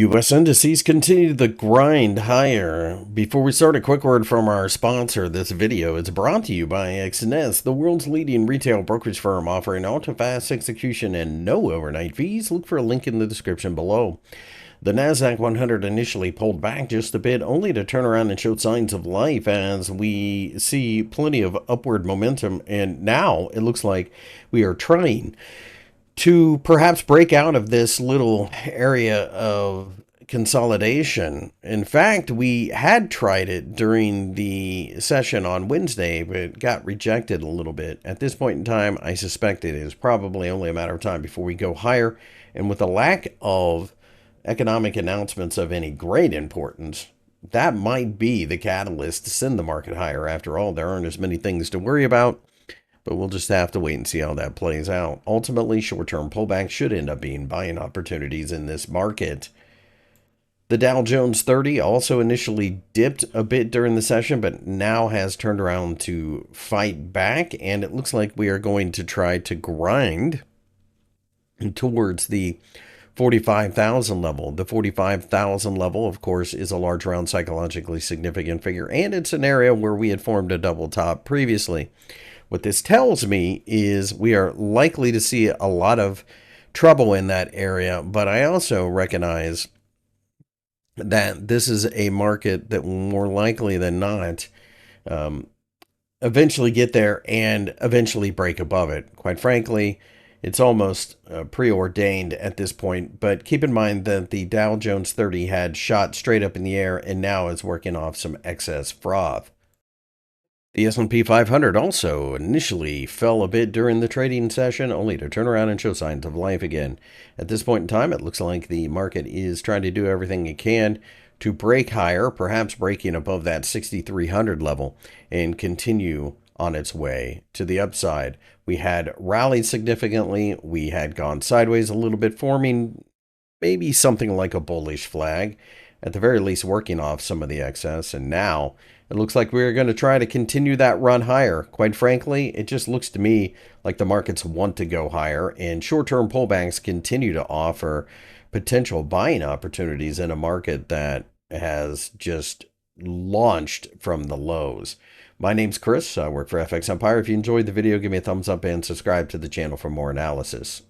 U.S. indices continue the grind higher. Before we start, a quick word from our sponsor. This video is brought to you by XNS, the world's leading retail brokerage firm offering ultra-fast execution and no overnight fees. Look for a link in the description below. The Nasdaq 100 initially pulled back just a bit, only to turn around and show signs of life as we see plenty of upward momentum. And now it looks like we are trying to perhaps break out of this little area of consolidation. In fact, we had tried it during the session on Wednesday, but got rejected a little bit. At this point in time, I suspect it is probably only a matter of time before we go higher. And with a lack of economic announcements of any great importance, that might be the catalyst to send the market higher. After all, there aren't as many things to worry about. But we'll just have to wait and see how that plays out. Ultimately, short-term pullback should end up being buying opportunities in this market. The Dow Jones 30 also initially dipped a bit during the session, but now has turned around to fight back. And it looks like we are going to try to grind towards the 45,000 level. The 45,000 level, of course, is a large round psychologically significant figure. And it's an area where we had formed a double top previously. What this tells me is we are likely to see a lot of trouble in that area, but I also recognize that this is a market that will more likely than not eventually get there and eventually break above it. Quite frankly, it's almost preordained at this point, but keep in mind that the Dow Jones 30 had shot straight up in the air and now is working off some excess froth. The S&P 500 also initially fell a bit during the trading session, only to turn around and show signs of life again. At this point in time, it looks like the market is trying to do everything it can to break higher, perhaps breaking above that 6,300 level and continue on its way to the upside. We had rallied significantly. We had gone sideways a little bit, forming maybe something like a bullish flag, at the very least working off some of the excess. And now it looks like we're going to try to continue that run higher. Quite frankly, it just looks to me like the markets want to go higher, and short-term pullbacks continue to offer potential buying opportunities in a market that has just launched from the lows. My name's Chris. I work for FXEmpire. If you enjoyed the video, give me a thumbs up and subscribe to the channel for more analysis.